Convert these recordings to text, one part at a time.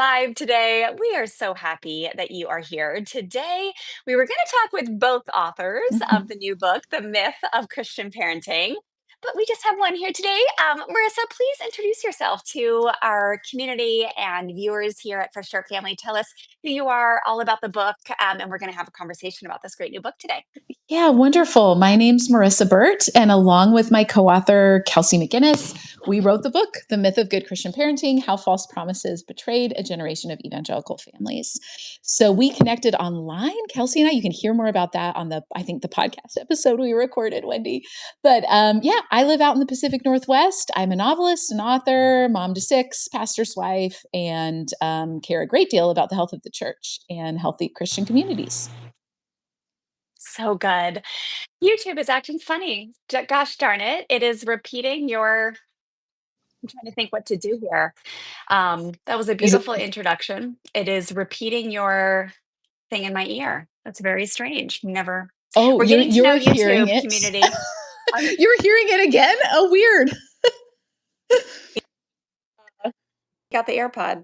live today. We are so happy that you are here. Today, we were going to talk with both authors of Mhm. the new book, The Myth of Christian Parenting. But we just have one here today. Marissa, please introduce yourself to our community and viewers here at Fresh Start Family. Tell us who you are, all about the book, and we're going to have a conversation about this great new book today. Yeah, wonderful. My name's Marissa Burt, and along with my co-author Kelsey McGinnis, we wrote the book, The Myth of Good Christian Parenting: How False Promises Betrayed a Generation of Evangelical Families. So we connected online, Kelsey and I. You can hear more about that on I think the podcast episode we recorded, Wendy. But yeah, I live out in the Pacific Northwest. I'm a novelist, an author, mom to six, pastor's wife, and care a great deal about the health of the church and healthy Christian communities. So good. YouTube is acting funny. Gosh darn it. It is repeating your. I'm trying to think what to do here. That was a Is it? beautiful introduction. It is repeating your thing in my ear. That's very strange. Never. Oh, We're you're getting to know you're hearing YouTube it. community. I'm You're hearing it again? Oh, weird. got the AirPod.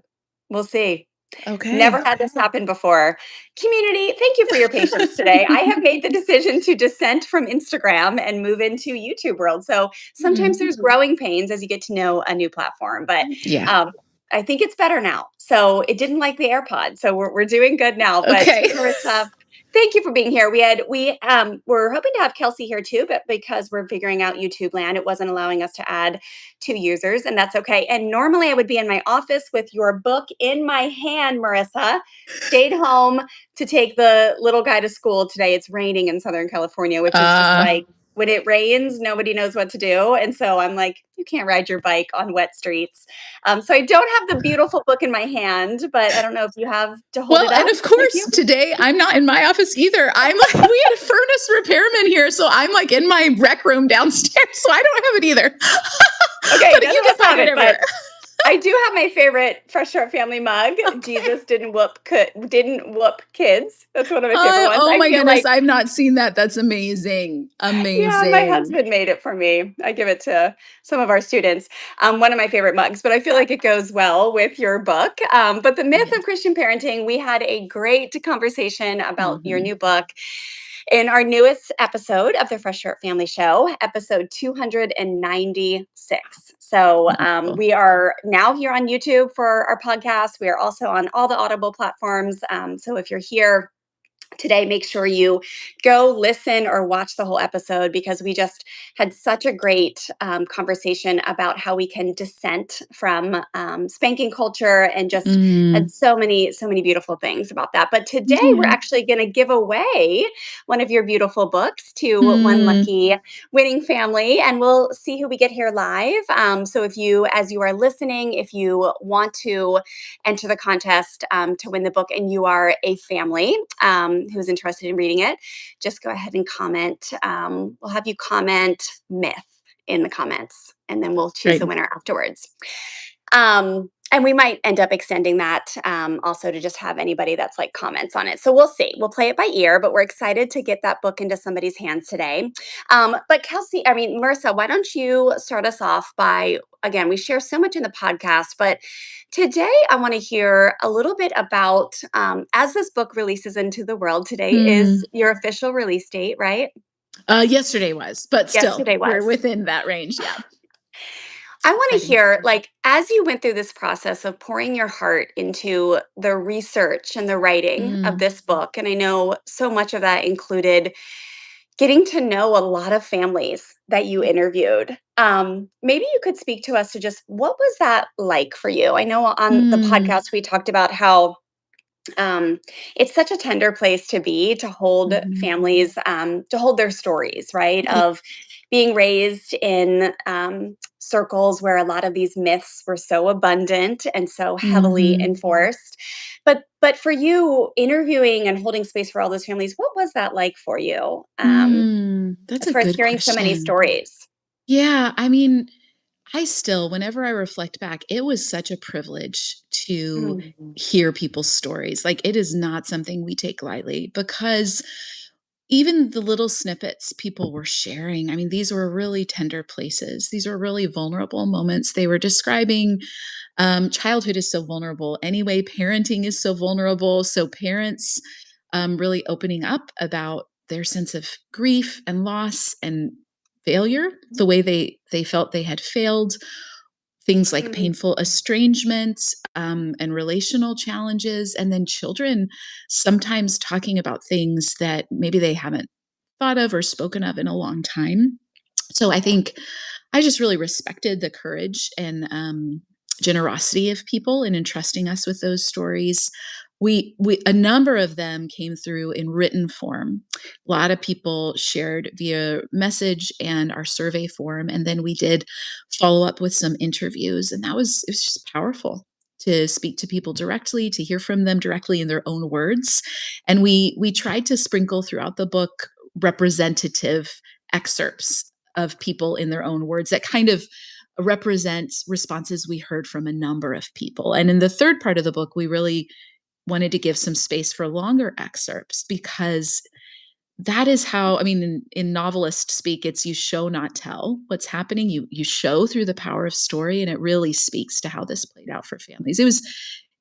We'll see. Never Okay. had this happen before. Community, thank you for your patience today. I have made the decision to dissent from Instagram and move into YouTube world. So sometimes Mhm. there's growing pains as you get to know a new platform, but Yeah. um, I think it's better now. So it didn't like the AirPod, so we're doing good now. But Okay. Marissa, thank you for being here. We're hoping to have Kelsey here too, but because we're figuring out YouTube land, it wasn't allowing us to add two users, and that's okay. And normally I would be in my office with your book in my hand, Marissa. Stayed home to take the little guy to school today. It's raining in Southern California, which is just Uh, like when it rains, nobody knows what to do. And so I'm like, you can't ride your bike on wet streets. So I don't have the beautiful book in my hand, but I don't know if you have to hold well, it and up of with course, you. today I'm not in my office either. I'm like, we had a furnace repairman here, so I'm like in my rec room downstairs, so I don't have it either. Okay, But none you of can us find have it it, but everywhere. I do have my favorite Fresh Start Family mug. Okay. Jesus didn't whoop kids. That's one of my favorite ones. Oh I my feel goodness, like, I've not seen that. That's amazing. yeah, my Amazing. husband made it for me. I give it to some of our students. One of my favorite mugs, but I feel like it goes well with your book. But the myth Yeah. of Christian parenting, we had a great conversation about your Mhm. new book in our newest episode of the Fresh Start Family Show, episode 296. So Wonderful. we are now here on YouTube for our podcast. We are also on all the Audible platforms. So if you're here today, make sure you go listen or watch the whole episode because we just had such a great conversation about how we can dissent from spanking culture and just Mm. had so many beautiful things about that. But today we're Yeah. actually going to give away one of your beautiful books to one Mm. lucky winning family, and we'll see who we get here live. So if you, as you are listening, if you want to enter the contest to win the book and you are a family who's interested in reading it, just go ahead and comment. We'll have you comment myth in the comments and then we'll choose the Great. winner afterwards. And we might end up extending that also to just have anybody that's like comments on it. So we'll see. We'll play it by ear, but we're excited to get that book into somebody's hands today. But Kelsey, Marissa, why don't you start us off by, again, we share so much in the podcast, but today I want to hear a little bit about, as this book releases into the world, today is Mm. your official release date, right? Yesterday was, but still, Yesterday we're was. within that range. Yeah. I want to Exciting. hear, like, as you went through this process of pouring your heart into the research and the writing of Mm. this book, and I know so much of that included getting to know a lot of families that you interviewed. Maybe you could speak to us to just what was that like for you? I know on the Mm. podcast we talked about how um, it's such a tender place to be to hold Mhm. families to hold their stories, right, Yeah. of being raised in circles where a lot of these myths were so abundant and so heavily Mhm. enforced. But for you, interviewing and holding space for all those families, what was that like for you, That's as a far as good hearing so many question. stories? Yeah, I mean, I still, whenever I reflect back, it was such a privilege to Mm. hear people's stories. Like, it is not something we take lightly because even the little snippets people were sharing, I mean, these were really tender places. These were really vulnerable moments. They were describing childhood is so vulnerable. Anyway, parenting is so vulnerable. So parents really opening up about their sense of grief and loss and failure, the way they felt they had failed, things like Mm, painful estrangement and relational challenges, and then children sometimes talking about things that maybe they haven't thought of or spoken of in a long time. So I think I just really respected the courage and generosity of people in entrusting us with those stories. We a number of them came through in written form. A lot of people shared via message and our survey form, and then we did follow up with some interviews, and it was just powerful to speak to people directly, to hear from them directly in their own words. And we tried to sprinkle throughout the book representative excerpts of people in their own words that kind of represent responses we heard from a number of people. And in the third part of the book, we really wanted to give some space for longer excerpts because that is how, I mean, in novelist speak, it's you show not tell what's happening. You show through the power of story, and it really speaks to how this played out for families. It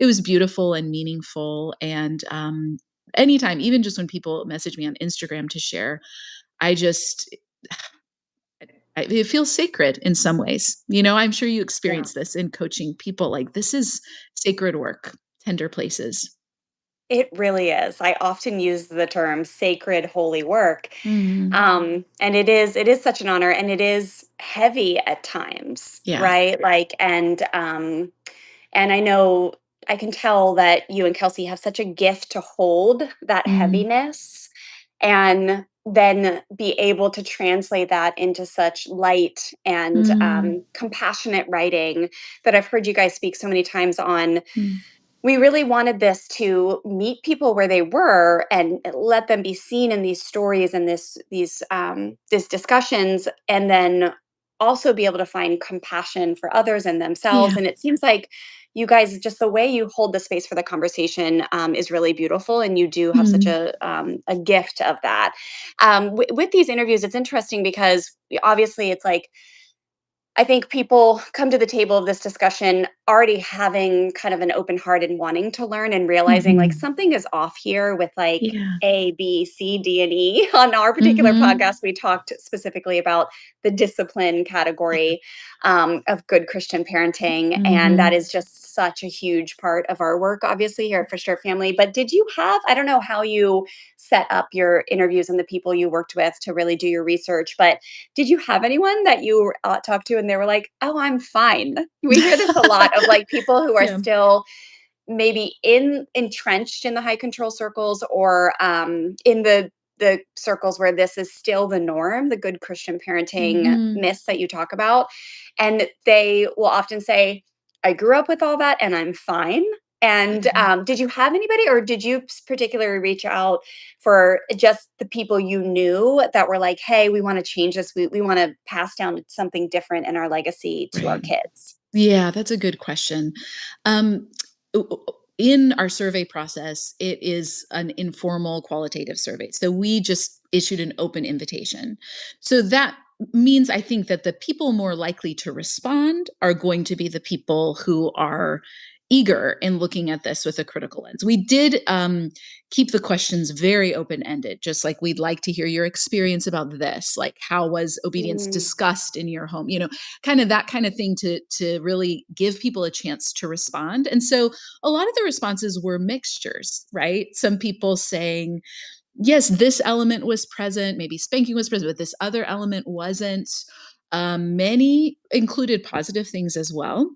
was beautiful and meaningful. And anytime, even just when people message me on Instagram to share, I just it feels sacred in some ways. You know, I'm sure you yeah. experience this in coaching people. Like this is sacred work, tender places. It really is. I often use the term sacred holy work. Mhm. And it is such an honor, and it is heavy at times, Yeah. right? Like and I know I can tell that you and Kelsey have such a gift to hold that Mm. heaviness and then be able to translate that into such light and Mm. compassionate writing that I've heard you guys speak so many times on. Mm. We really wanted this to meet people where they were and let them be seen in these stories and these discussions, and then also be able to find compassion for others and themselves. Yeah. And it seems like you guys, just the way you hold the space for the conversation, is really beautiful, and you do have such Mm. a gift of that. With these interviews, it's interesting because obviously it's like I think people come to the table of this discussion already having kind of an open heart and wanting to learn and realizing like Mhm. something is off here with like Yeah. A, B, C, D, and E. On our particular Mhm. podcast, we talked specifically about the discipline Yeah. category of good Christian parenting. And that Mhm. is just such a huge part of our work, obviously, here at For Sure Family. But did you have, I don't know how you set up your interviews and the people you worked with to really do your research, but did you have anyone that you, talked to and they were like, "Oh, I'm fine"? We hear this a lot of, like, people who are Yeah. still maybe entrenched in the high control circles or, in the circles where this is still the norm, the good Christian parenting Mhm. myths that you talk about, and they will often say, "I grew up with all that and I'm fine." And, Mhm. did you have anybody, or did you particularly reach out for just the people you knew that were like, "Hey, we wanna change this. We wanna pass down something different in our legacy to our Right. kids?" Yeah, that's a good question. Um, in our survey process, it is an informal qualitative survey. So we just issued an open invitation. So that means I think that the people more likely to respond are going to be the people who are eager in looking at this with a critical lens. We did keep the questions very open ended, just like we'd like to hear your experience about this. Like, how was obedience Mm, discussed in your home? You know, kind of that kind of thing to really give people a chance to respond. And so a lot of the responses were mixtures, right? Some people saying, yes, this element was present, maybe spanking was present, but this other element wasn't. Many included positive things as well.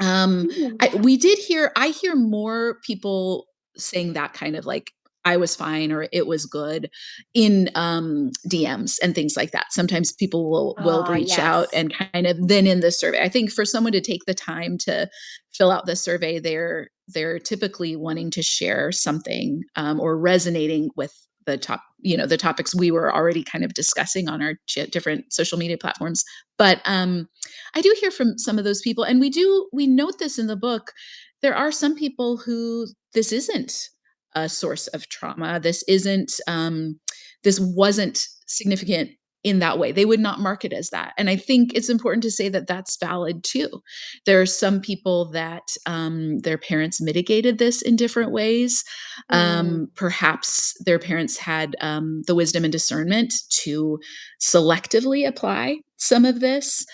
mm. I hear more people saying that kind of like, I was fine or it was good in DMs and things like that. Sometimes people will Ah, reach out yes. and kind of then in the survey. I think for someone to take the time to fill out the survey, they're typically wanting to share something or resonating with the top, you know, the topics we were already kind of discussing on our different social media platforms. But I do hear from some of those people, and we note this in the book. There are some people who this isn't a source of trauma. This wasn't significant in that way. They would not mark it as that. And I think it's important to say that that's valid too. There are some people that their parents mitigated this in different ways. Mm, Perhaps their parents had the wisdom and discernment to selectively apply some of this,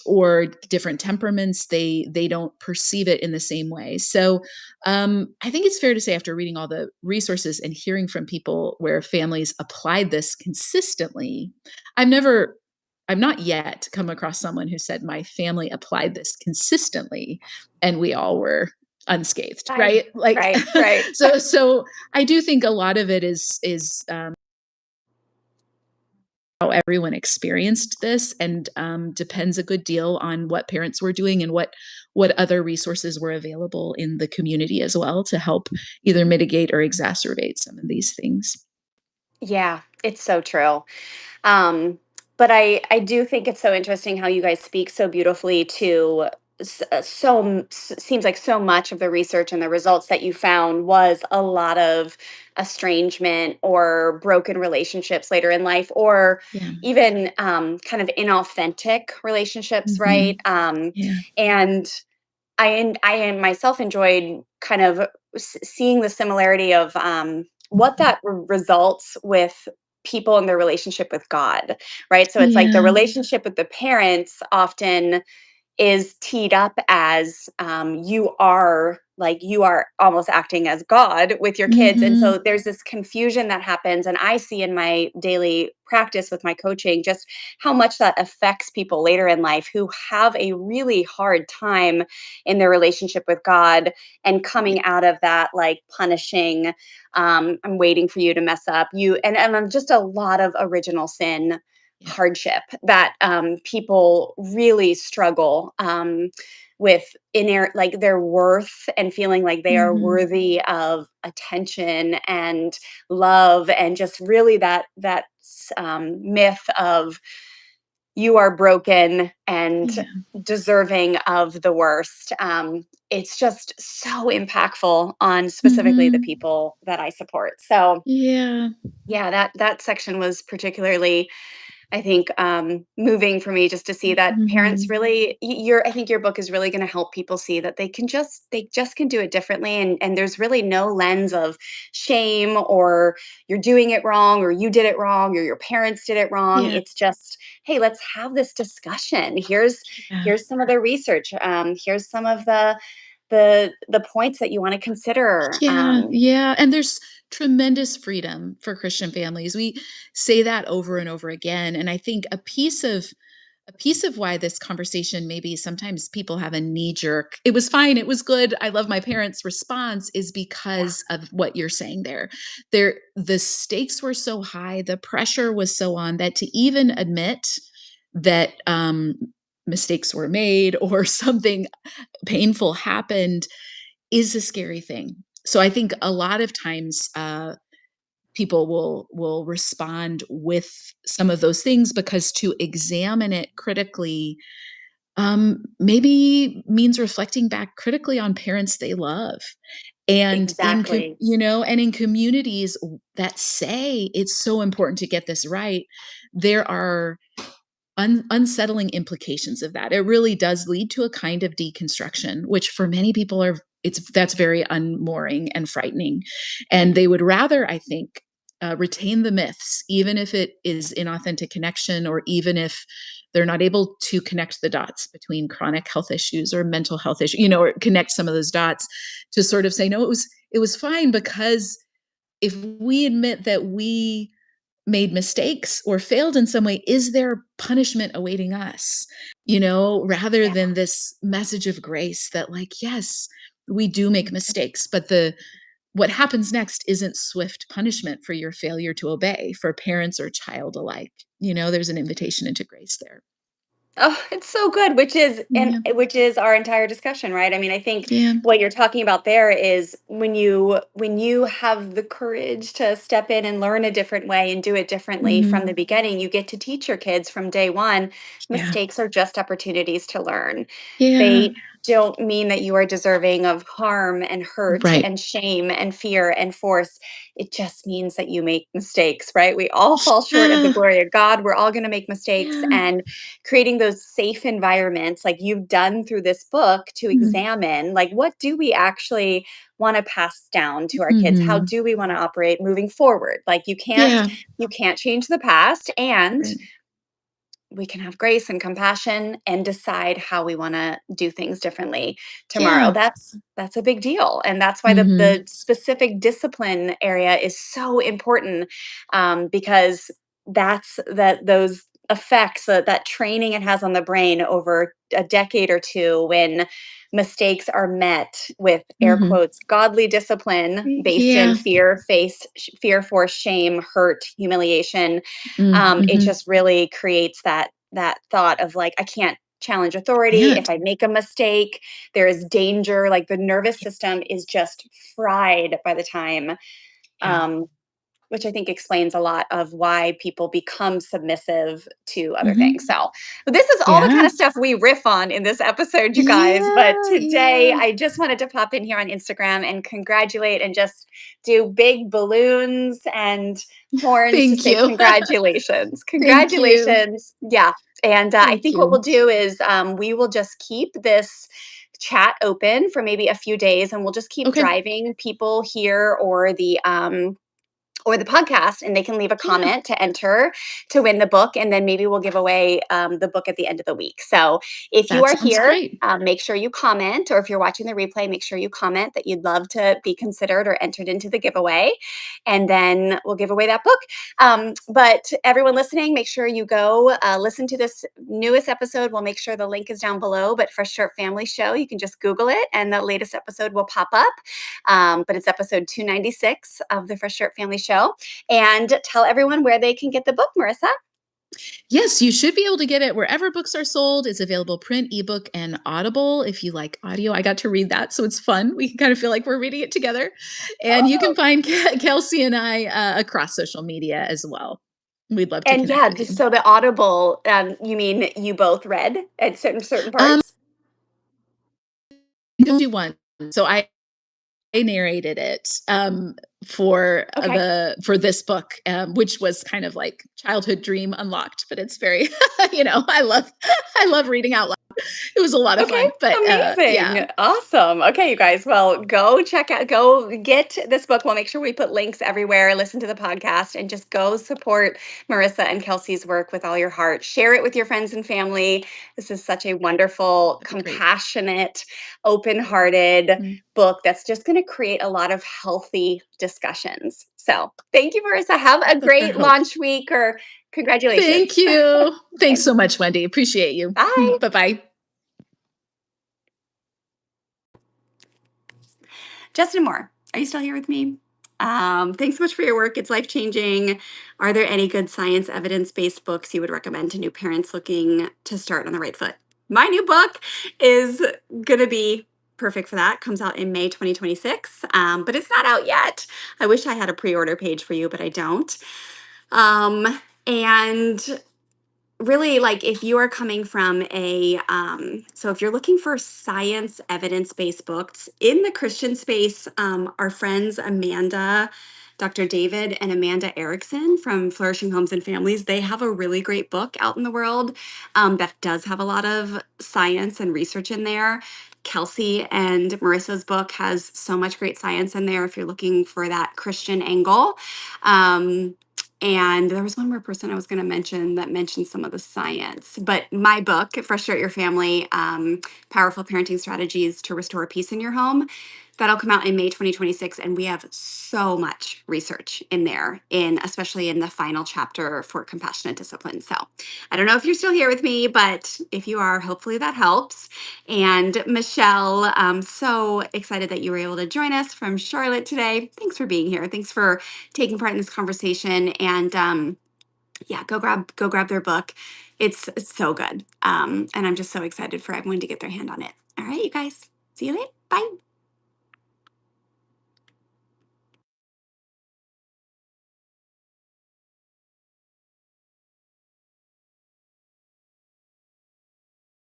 or different temperaments. They don't perceive it in the same way. So I think it's fair to say, after reading all the resources and hearing from people where families applied this consistently, I've never, I've not yet come across someone who said my family applied this consistently and we all were unscathed, right, right? Like, right, right. so I do think a lot of it is how everyone experienced this, and depends a good deal on what parents were doing and what other resources were available in the community as well to help either mitigate or exacerbate some of these things. Yeah, it's so true. Um, but I do think it's so interesting how you guys speak so beautifully to seems like so much of the research and the results that you found was a lot of estrangement or broken relationships later in life, or Yeah. even kind of inauthentic relationships, right? Mhm. Yeah. And I myself enjoyed kind of seeing the similarity of what Mhm. that results with people in their relationship with God, right? So it's like the Yeah. relationship with the parents often is teed up as you are almost acting as God with your kids. And Mhm. so there's this confusion that happens. And I see in my daily practice with my coaching just how much that affects people later in life who have a really hard time in their relationship with God and Yeah. coming out of that like punishing, I'm waiting for you to mess up. Just a lot of original sin Yeah. hardship that people really struggle with inner like their worth and feeling like they are Mhm. worthy of attention and love and just really that myth of you are broken and Yeah. deserving of the worst. It's just so impactful on specifically the Mhm. people that I support. So Yeah. yeah, that section was particularly I think, moving for me just to see that parents Mhm. really your I think your book is really gonna help people see that they just can do it differently, and there's really no lens of shame or you're doing it wrong or you did it wrong or your parents did it wrong. Yeah. It's just, "Hey, let's have this discussion. Yeah. Here's some of the research. Here's some of the points that you wanna consider." Yeah, yeah, and there's tremendous freedom for Christian families. We say that over and over again, and I think a piece of why this conversation, maybe sometimes people have a knee jerk, "It was fine, it was good, I love my parents" response, is Yeah, because of what you're saying there. The stakes were so high, the pressure was so on, that to even admit that mistakes were made or something painful happened is a scary thing. So I think a lot of times, people will respond with some of those things because to examine it critically, maybe means reflecting back critically on parents they love. And exactly. and in communities that say it's so important to get this right, there are unsettling implications of that. It really does lead to a kind of deconstruction, which for many people that's very unmooring and frightening. And they would rather, I think, retain the myths, even if it is inauthentic connection, or even if they're not able to connect the dots between chronic health issues or mental health issues, or connect some of those dots, to sort of say, no, it was fine, because if we admit that we made mistakes or failed in some way, is there punishment awaiting us? Rather Yeah. than this message of grace that, like, yes, we do make mistakes, but the what happens next isn't swift punishment for your failure to obey, for parents or child alike. There's an invitation into grace there. Oh, it's so good, Yeah. which is our entire discussion, right? I mean, I think Yeah. what you're talking about there is when you have the courage to step in and learn a different way and do it differently from Mhm. the beginning, you get to teach your kids from day one. Yeah. Mistakes are just opportunities to learn. Yeah. They don't mean that you are deserving of harm and hurt Right. and shame and fear and force. It just means that you make mistakes, right? We all fall short of the Yeah. glory of God. We're all going to make mistakes. Yeah. And creating those safe environments, like you've done through this book, to Mhm. examine, like, what do we actually want to pass down to our kids? How Mhm. do we want to operate moving forward? Like, Yeah. you can't change the past, and Right. we can have grace and compassion and decide how we want to do things differently tomorrow. Yeah. That's a big deal, and that's why Mhm. the specific discipline area is so important, because those effects, that training it has on the brain over a decade or two, when mistakes are met with, air Mhm. quotes, godly discipline based in Yeah. fear, force, shame, hurt, humiliation. It Mhm. just really creates that thought of, like, I can't challenge authority. If Can't. I make a mistake, there is danger. Like, the nervous Yeah. system is just fried by the time, Yeah. um, which I think explains a lot of why people become submissive to other things. Mhm. So, but this is all the kind Yeah. of stuff we riff on in this episode, you guys. But Yeah, today, yeah. I just wanted to pop in here on Instagram and congratulate, and just do big balloons and horns to Thank say you. congratulations. Thank you. Congratulations. Yeah. And I Thank think what we'll you. do is, we will just keep this chat open for maybe a few days, and we'll just keep Okay. driving people here, or the podcast, and they can leave a Yeah, comment to enter to win the book, and then maybe we'll give away, the book at the end of the week. So if you that are sounds here, great. make sure you comment, or if you're watching the replay, make sure you comment that you'd love to be considered or entered into the giveaway, and then we'll give away that book. But everyone listening, make sure you go, listen to this newest episode. We'll make sure the link is down below, but Fresh Start Family Show, you can just Google it and the latest episode will pop up. But it's episode 296 of the Fresh Start Family Show. And tell everyone where they can get the book, Marissa. Yes, you should be able to get it wherever books are sold. It's available print, ebook, and Audible if you like audio. I got to read that, so it's fun. We can kind of feel like we're reading it together. And you can find Kelsey and I across social media as well. We'd love to And connect yeah, with you. so the Audible, you mean you both read at certain Um, parts? don't do one. So I narrated it Okay. for this book, which was kind of like childhood dream unlocked. But it's very, I love reading out loud. It was a lot of Okay, fun. But yeah, amazing. Awesome. Okay, you guys. Well, go get this book. We'll make sure we put links everywhere. Listen to the podcast, and just go support Marissa and Kelsey's work with all your heart. Share it with your friends and family. This is such a wonderful, that'd be great. compassionate, open-hearted Mm. book that's just going to create a lot of healthy discussions. So, thank you, Marissa. Have a That's our great hope. launch week, or Thank congratulations. you. Thanks Okay, so much, Wendy. Appreciate you. bye. Bye bye. Justin Moore, are you still here with me? Thanks so much for your work. It's life changing. Are there any good science evidence based books you would recommend to new parents looking to start on the right foot? My new book is going to be perfect for that. Comes out in May 2026, but it's not out yet. I wish I had a pre order page for you, but I don't. And really, like, if you are coming from so if you're looking for science evidence-based books in the Christian space, our friends Dr. David and Amanda Erickson from Flourishing Homes and Families, they have a really great book out in the world, that does have a lot of science and research in there. Kelsey and Marissa's book has so much great science in there if you're looking for that Christian angle. um, and there was one more person I was going to mention that mentioned some of the science. But my book, Fresh Start Your Family, Powerful Parenting Strategies to Restore Peace in Your Home, that'll come out in May 2026. And we have so much research in there, especially in the final chapter for compassionate discipline. So I don't know if you're still here with me, but if you are, hopefully that helps. And Michelle, I'm so excited that you were able to join us from Charlotte today. Thanks for being here. Thanks for taking part in this conversation. And yeah, go grab their book. It's so good. And I'm just so excited for everyone to get their hand on it. All right, you guys. See you later. Bye.